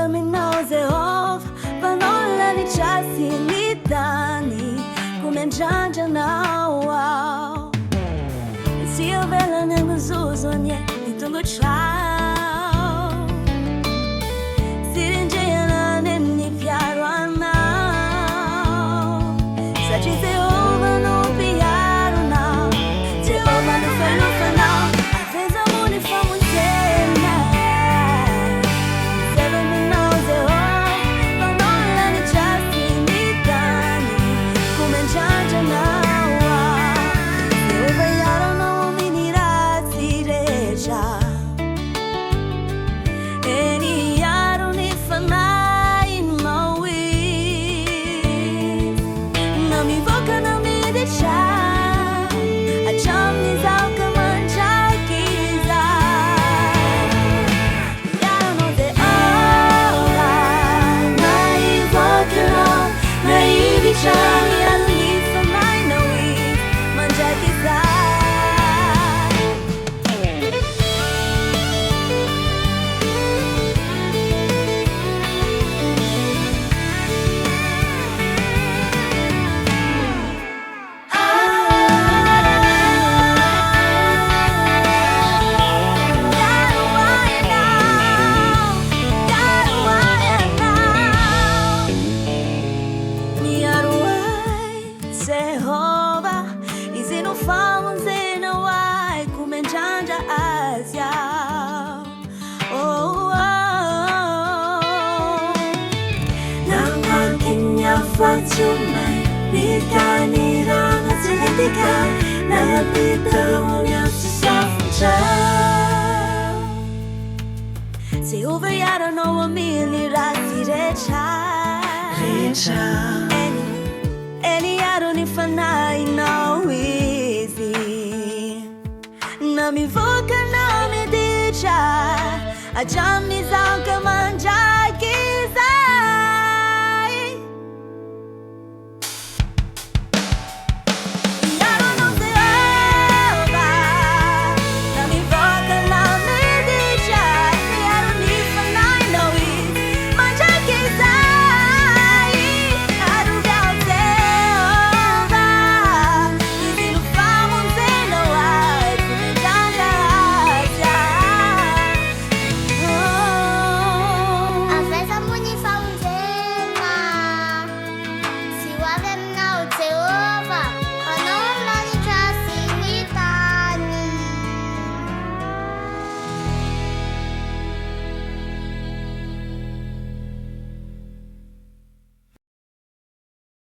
Salaminao Jehova Panola ni chasi ni tani Kumenjanja nao Sia vela nengo zuzonye Nitungo chao Sirinjena neni piaro anao Sachi Jehova no piaro nao Jehova no fenofa nao Avy aiza moa ny Famonjena Salaminao Jehova Panola ni chasi ni tani Kumenjanja nao Jehova iaro no minira sireja Eni iaro ni fanai mawis Namivoaka na miditra Hatramin'ny zahoka mandraiky izay Iaro no Jehova Naivoaka naivitra Iaro ni fanai mawis Mandraiky izay Jehova izy no Famonjena ahy Kumenjanja azy Namakin hafa tsomay Nitanirana tsetika Napitahony amsisafitra Jehova iaro no amily ratsy rehetra Eny iaro ny fanahinao izy Na mivoaka na miditra Hatramin'ny zahoka